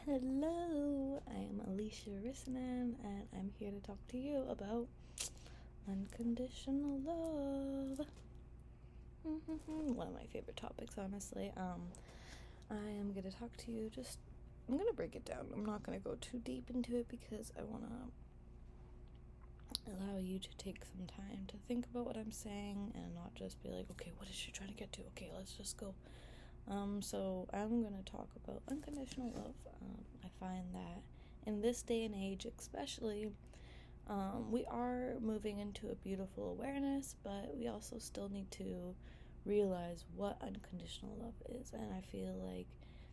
Hello, I am Alicia Rissanen, and I'm here to talk to you about unconditional love. One of my favorite topics, honestly. I am going to talk to you I'm going to break it down. I'm not going to go too deep into it because I want to allow you to take some time to think about what I'm saying and not just be like, okay, what is she trying to get to? Okay, let's just go. So I'm going to talk about unconditional love. I find that in this day and age especially, we are moving into a beautiful awareness, but we also still need to realize what unconditional love is. And I feel like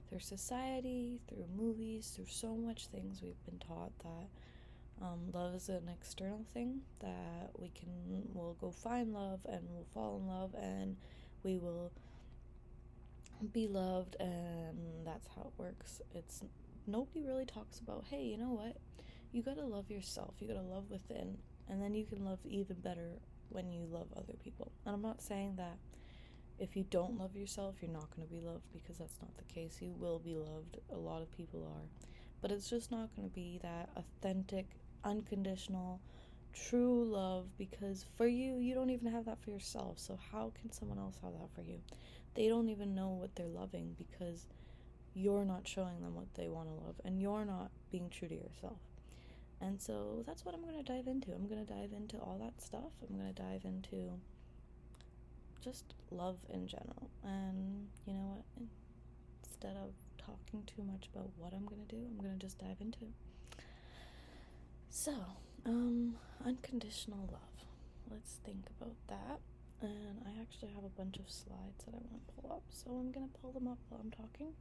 through society, through movies, through so much things, we've been taught that love is an external thing, that we'll go find love and we'll fall in love and we will be loved, and that's how it works. It's nobody really talks about, hey, you know what, you gotta love yourself, you gotta love within, and then you can love even better when you love other people. And I'm not saying that if you don't love yourself you're not going to be loved, because that's not the case. You will be loved, a lot of people are, but it's just not going to be that authentic, unconditional, true love, because for you don't even have that for yourself, so how can someone else have that for you? They don't even know what they're loving because you're not showing them what they want to love, and you're not being true to yourself. And so that's what I'm going to dive into. I'm going to dive into all that stuff. I'm going to dive into just love in general. And you know what? Instead of talking too much about what I'm going to do, I'm going to just dive into it. So, unconditional love. Let's think about that. And I actually have a bunch of slides that I want to pull up, so I'm going to pull them up while I'm talking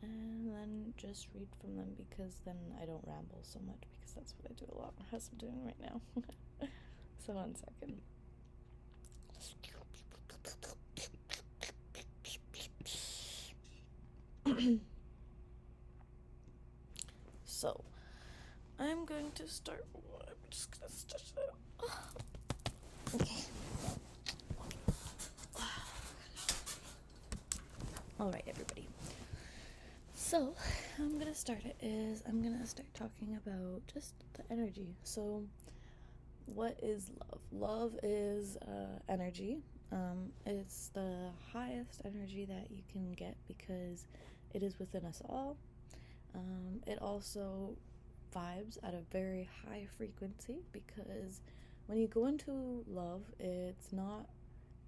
and then just read from them, because then I don't ramble so much, because that's what I do a lot, as I'm doing right now. So 1 second. So I'm going to start. I'm just gonna stretch it out. Okay. Alright, everybody. So I'm gonna start talking about just the energy. So what is love? Love is energy. It's the highest energy that you can get because it is within us all. It also vibes at a very high frequency, because when you go into love, it's not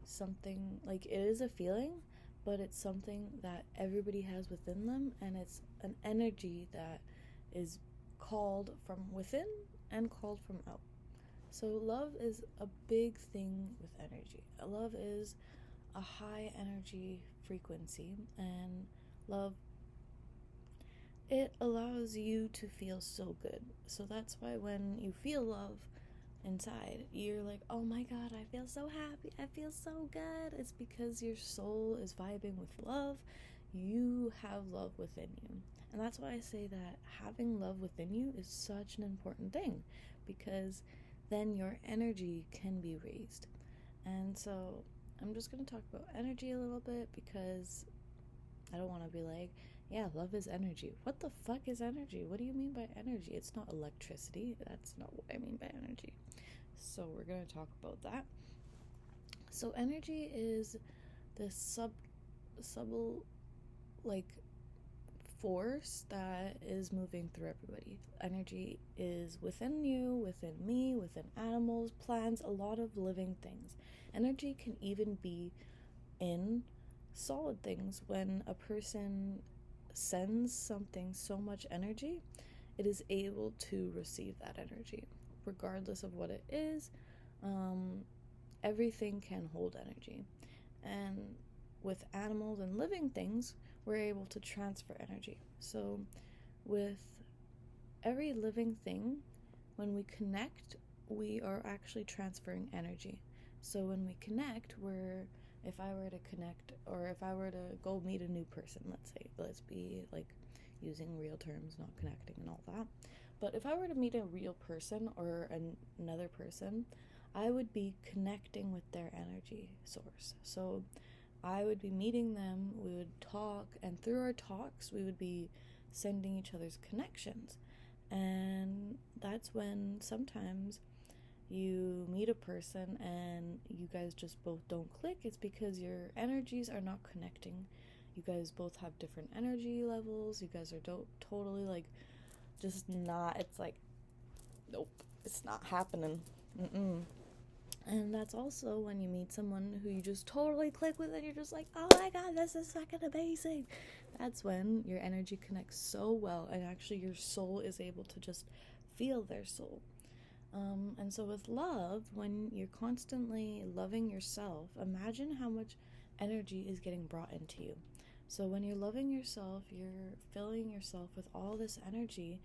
something like, it is a feeling, but it's something that everybody has within them, and it's an energy that is called from within and called from out. So love is a big thing with energy. Love is a high energy frequency, and love, it allows you to feel so good. So that's why when you feel love inside, you're like, oh my god, I feel so happy, I feel so good. It's because your soul is vibing with love. You have love within you. And that's why I say that having love within you is such an important thing, because then your energy can be raised. And so I'm just going to talk about energy a little bit, because I don't want to be like, yeah, love is energy. What the fuck is energy? What do you mean by energy? It's not electricity. That's not what I mean by energy. So we're going to talk about that. So energy is this subtle, like, force that is moving through everybody. Energy is within you, within me, within animals, plants, a lot of living things. Energy can even be in solid things. When a person sends something so much energy, it is able to receive that energy regardless of what it is. Everything can hold energy, and with animals and living things, we're able to transfer energy. So with every living thing, when we connect, we are actually transferring energy. So when we connect, if I were to connect, or if I were to go meet a new person, let's be like using real terms, not connecting and all that. But if I were to meet a real person or another person, I would be connecting with their energy source. So I would be meeting them, we would talk, and through our talks, we would be sending each other's connections. And that's when sometimes you meet a person and you guys just both don't click. It's because your energies are not connecting. You guys both have different energy levels. You guys are totally like just not, it's like, nope, it's not happening. And that's also when you meet someone who you just totally click with and you're just like, oh my god, this is fucking amazing. That's when your energy connects so well and actually your soul is able to just feel their soul. And so with love, when you're constantly loving yourself, imagine how much energy is getting brought into you. So when you're loving yourself, you're filling yourself with all this energy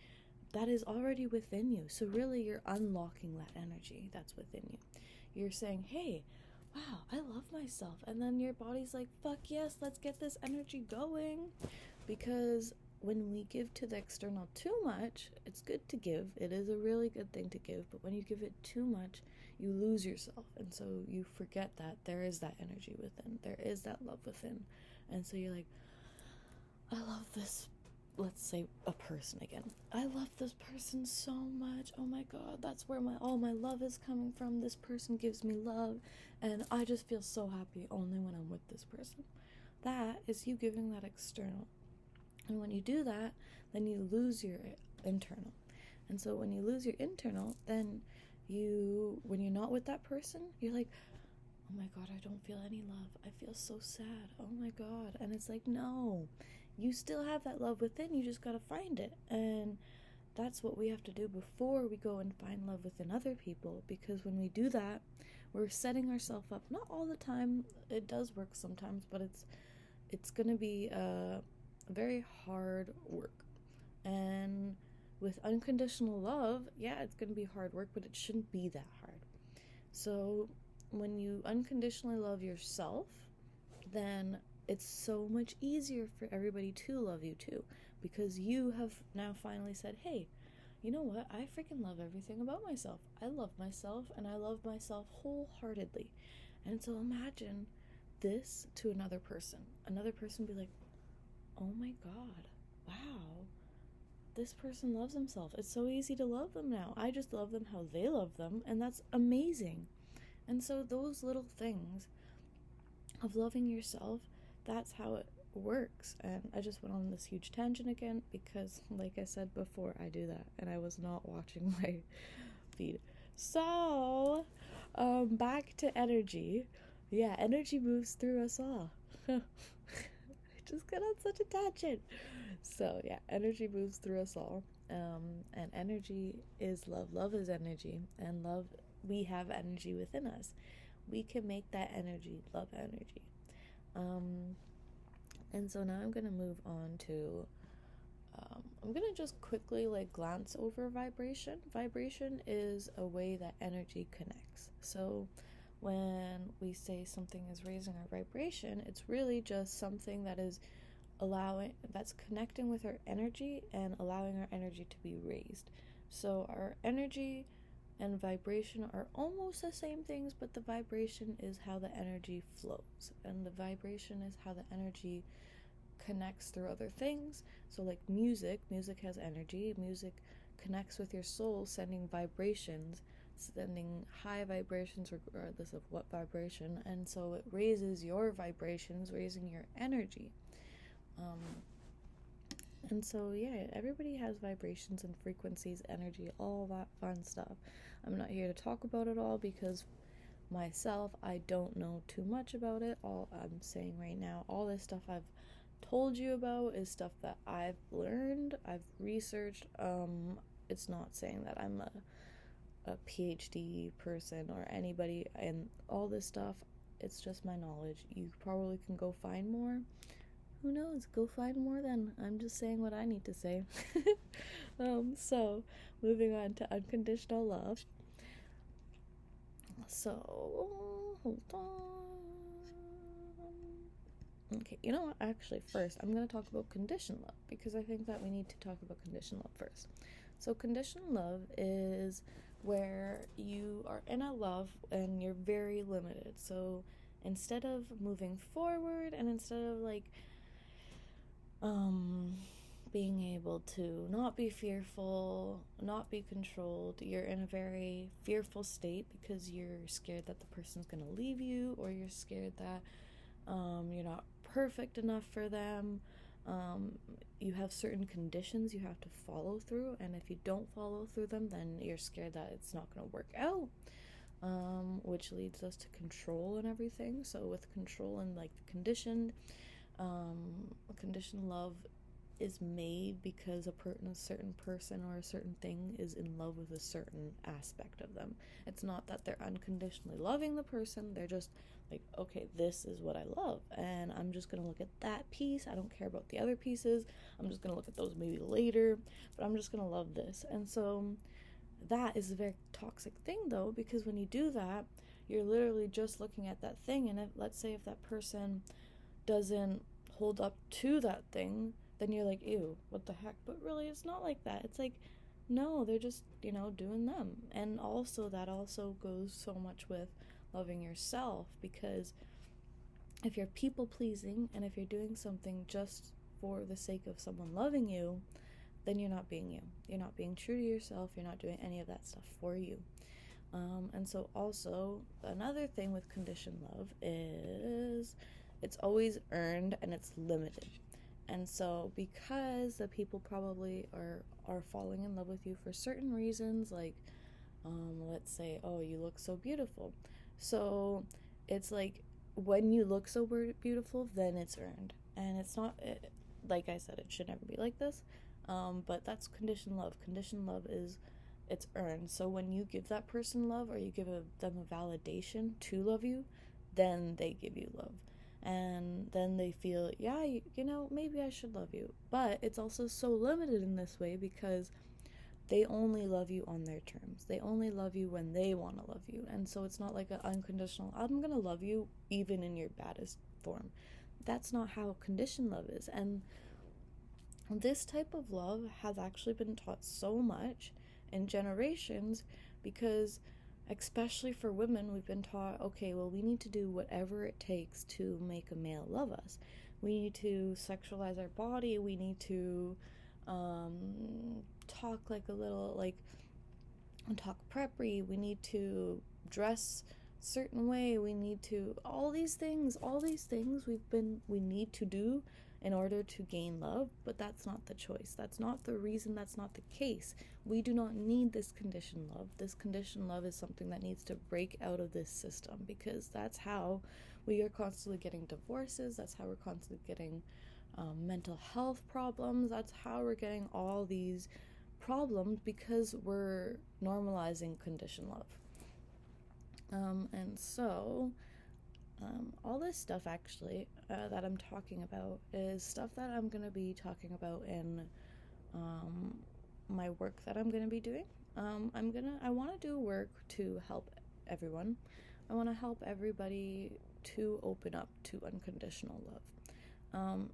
that is already within you. So really you're unlocking that energy that's within you. You're saying, hey, wow, I love myself. And then your body's like, fuck yes, let's get this energy going. Because when we give to the external too much, it's good to give. It is a really good thing to give. But when you give it too much, you lose yourself. And so you forget that there is that energy within. There is that love within. And so you're like, I love this, let's say a person again. I love this person so much. Oh my god, that's where all my love is coming from. This person gives me love. And I just feel so happy only when I'm with this person. That is you giving that external. And when you do that, then you lose your internal. And so when you lose your internal, then when you're not with that person, you're like, oh my god, I don't feel any love. I feel so sad. Oh my god. And it's like, no, you still have that love within. You just gotta find it. And that's what we have to do before we go and find love within other people. Because when we do that, we're setting ourselves up. Not all the time. It does work sometimes, but it's gonna be very hard work. And with unconditional love, yeah, it's going to be hard work, but it shouldn't be that hard. So when you unconditionally love yourself, then it's so much easier for everybody to love you too, because you have now finally said, hey, you know what, I freaking love everything about myself. I love myself, and I love myself wholeheartedly. And so imagine this to another person be like, oh my god, wow, this person loves himself. It's so easy to love them now. I just love them how they love them, and that's amazing. And so those little things of loving yourself, that's how it works. And I just went on this huge tangent again because, like I said before, I do that, and I was not watching my feed. So, back to energy. Yeah, energy moves through us all. Just got on such a tangent. So yeah, energy moves through us all, and energy is love. Love is energy, and love, we have energy within us. We can make that energy love energy. And so now I'm gonna move on to I'm gonna just quickly glance over vibration. Vibration is a way that energy connects. So when we say something is raising our vibration, it's really just something that is that's connecting with our energy and allowing our energy to be raised. So our energy and vibration are almost the same things, but the vibration is how the energy flows, and the vibration is how the energy connects through other things. So like music has energy. Music connects with your soul, sending vibrations, sending high vibrations regardless of what vibration, and so it raises your vibrations, raising your energy. And so yeah, everybody has vibrations and frequencies, energy, all that fun stuff. I'm not here to talk about it all because myself, I don't know too much about it. All I'm saying right now, all this stuff I've told you about is stuff that I've learned, I've researched. It's not saying that I'm a PhD person or anybody and all this stuff. It's just my knowledge. You probably can go find more. Who knows? Go find more then. I'm just saying what I need to say. So, moving on to unconditional love. So, hold on. Okay, you know what? Actually, first, I'm going to talk about conditional love because I think that we need to talk about conditional love first. So, conditional love is where you are in a love and you're very limited. So, instead of moving forward and instead of being able to not be fearful, not be controlled. You're in a very fearful state because you're scared that the person's going to leave you, or you're scared that you're not perfect enough for them. You have certain conditions you have to follow through, and if you don't follow through them, then you're scared that it's not going to work out, which leads us to control and everything. So with control and like conditioned love is made because a certain person or a certain thing is in love with a certain aspect of them. It's not that they're unconditionally loving the person, they're just like, okay, this is what I love, and I'm just gonna look at that piece. I don't care about the other pieces. I'm just gonna look at those maybe later, but I'm just gonna love this. And so that is a very toxic thing, though, because when you do that, you're literally just looking at that thing, and let's say if that person doesn't hold up to that thing, then you're like, ew, what the heck? But really, it's not like that. It's like, no, they're just, doing them. And also, that also goes so much with loving yourself, because if you're people pleasing and if you're doing something just for the sake of someone loving you, then you're not being you. You're not being true to yourself. You're not doing any of that stuff for you. And so also, another thing with conditioned love is it's always earned and it's limited. And so because the people probably are falling in love with you for certain reasons, like let's say, oh, you look so beautiful. So it's like, when you look so beautiful, then it's earned. And it's not, like I said, it should never be like this. But that's conditioned love. Conditioned love is, it's earned. So when you give that person love, or you give them a validation to love you, then they give you love. And then they feel, yeah, maybe I should love you. But it's also so limited in this way because they only love you on their terms. They only love you when they want to love you. And so it's not like an unconditional, I'm going to love you even in your baddest form. That's not how conditioned love is. And this type of love has actually been taught so much in generations because, especially for women, we've been taught, okay, well, we need to do whatever it takes to make a male love us. We need to sexualize our body. We need to talk like a little, like, talk preppy. We need to dress certain way. We need to, all these things we need to do in order to gain love, but that's not the choice. That's not the reason. That's not the case. We do not need this conditioned love. This conditioned love is something that needs to break out of this system, because that's how we are constantly getting divorces. That's how we're constantly getting mental health problems. That's how we're getting all these problems, because we're normalizing conditioned love. And so all this stuff actually that I'm talking about is stuff that I'm going to be talking about in my work that I'm going to be doing. I want to do work to help everyone. I want to help everybody to open up to unconditional love.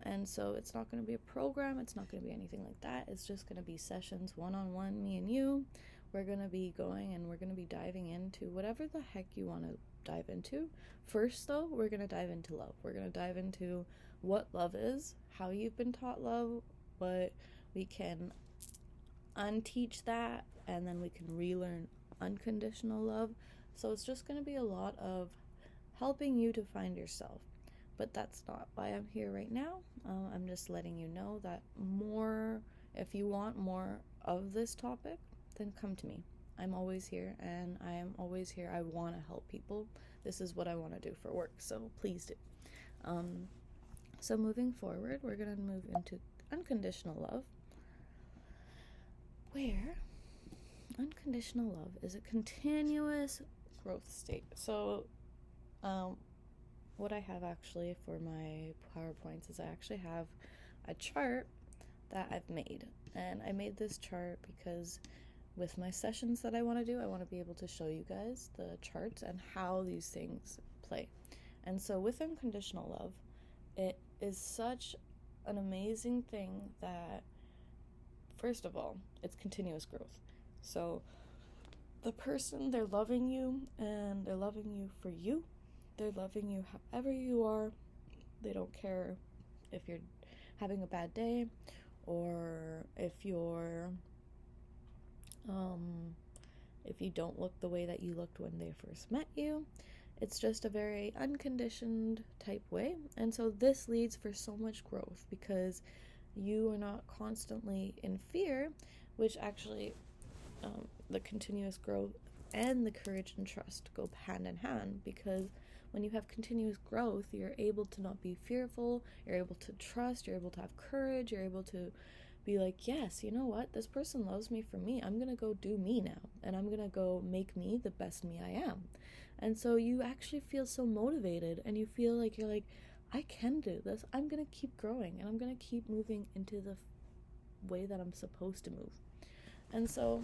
And so it's not going to be a program. It's not going to be anything like that. It's just going to be sessions one-on-one, me and you. We're going to be going and we're going to be diving into whatever the heck you want to dive into. First, though, we're going to dive into love. We're going to dive into what love is, how you've been taught love, what we can unteach that, and then we can relearn unconditional love. So it's just going to be a lot of helping you to find yourself. But that's not why I'm here right now. I'm just letting you know that if you want more of this topic, then come to me. I'm always here, and I am always here. I want to help people. This is what I want to do for work, so please do. So moving forward, we're going to move into unconditional love, where unconditional love is a continuous growth state. So what I have actually for my PowerPoints is I actually have a chart that I've made. And I made this chart because with my sessions that I want to do, I want to be able to show you guys the charts and how these things play. And so with unconditional love, it is such an amazing thing that, first of all, it's continuous growth. So the person, they're loving you, and they're loving you for you. They're loving you however you are. They don't care if you're having a bad day or if you don't look the way that you looked when they first met you. It's just a very unconditioned type way. And so this leads for so much growth because you are not constantly in fear, which actually the continuous growth and the courage and trust go hand in hand, because when you have continuous growth, you're able to not be fearful, you're able to trust, you're able to have courage, you're able to be like, yes, you know what, this person loves me for me, I'm gonna go do me now, and I'm gonna go make me the best me I am. And so you actually feel so motivated, and you feel like you're like, I can do this, I'm gonna keep growing, and I'm gonna keep moving into the way that I'm supposed to move. And so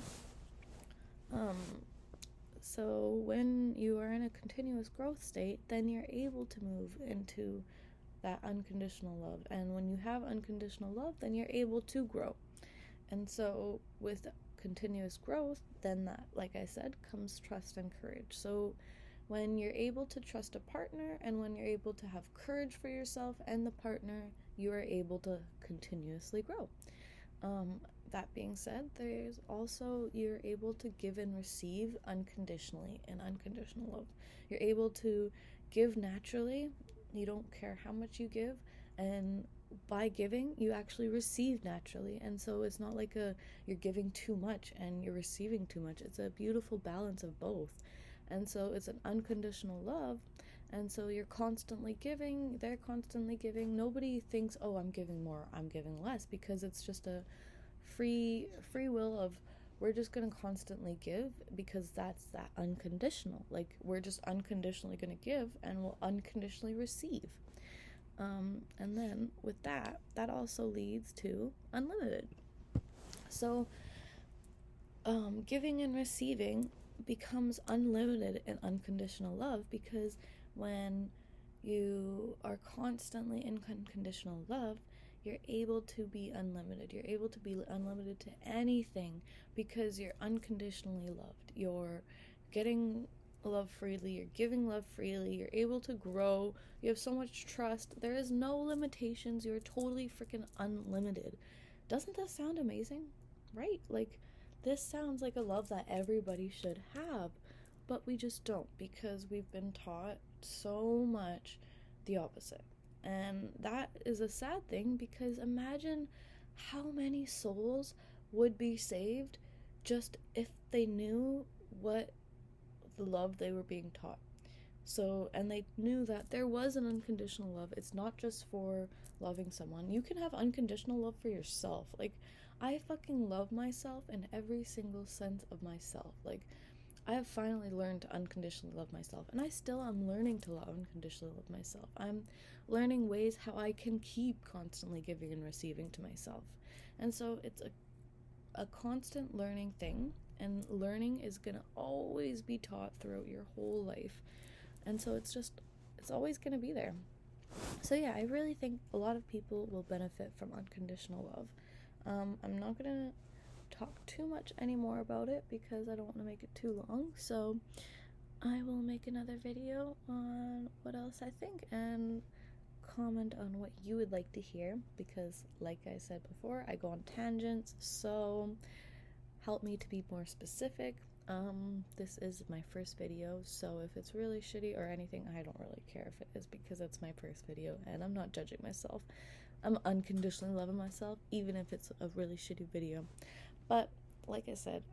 when you are in a continuous growth state, then you're able to move into that unconditional love. And when you have unconditional love, then you're able to grow. And so with continuous growth, then that, like I said, comes trust and courage. So when you're able to trust a partner, and when you're able to have courage for yourself and the partner, you are able to continuously grow. That being said, there's also, you're able to give and receive unconditionally in unconditional love. You're able to give naturally. You don't care how much you give, and by giving, you actually receive naturally. And so it's not like you're giving too much and you're receiving too much. It's a beautiful balance of both. And so it's an unconditional love. And so you're constantly giving, they're constantly giving. Nobody thinks, oh, I'm giving more, I'm giving less, because it's just a free will of, we're just going to constantly give, because that's that unconditional. Like, we're just unconditionally going to give, and we'll unconditionally receive. And then with that also leads to unlimited. So giving and receiving becomes unlimited in unconditional love, because when you are constantly in unconditional love, you're able to be unlimited. You're able to be unlimited to anything, because you're unconditionally loved. You're getting love freely, you're giving love freely, you're able to grow, you have so much trust, there is no limitations, you're totally freaking unlimited. Doesn't that sound amazing? Right? Like, this sounds like a love that everybody should have, but we just don't, because we've been taught so much the opposite. And that is a sad thing, because imagine how many souls would be saved just if they knew what the love they were being taught. So, and they knew that there was an unconditional love. It's not just for loving someone. You can have unconditional love for yourself. Like, I fucking love myself in every single sense of myself. Like, I have finally learned to unconditionally love myself, and I still am learning to unconditionally love myself. I'm learning ways how I can keep constantly giving and receiving to myself. And so it's a constant learning thing, and learning is going to always be taught throughout your whole life. And so it's always going to be there. So yeah, I really think a lot of people will benefit from unconditional love. I'm not going to talk too much anymore about it, because I don't want to make it too long. So I will make another video on what else I think, and comment on what you would like to hear, because like I said before, I go on tangents, so help me to be more specific. This is my first video, so if it's really shitty or anything, I don't really care if it is, because it's my first video and I'm not judging myself. I'm unconditionally loving myself, even if it's a really shitty video. But like I said,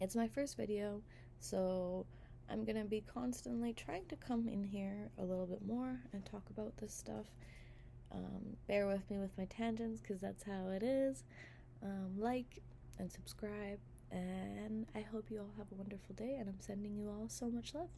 it's my first video, so I'm gonna be constantly trying to come in here a little bit more and talk about this stuff. Bear with me with my tangents, because that's how it is. Like and subscribe, and I hope you all have a wonderful day, and I'm sending you all so much love.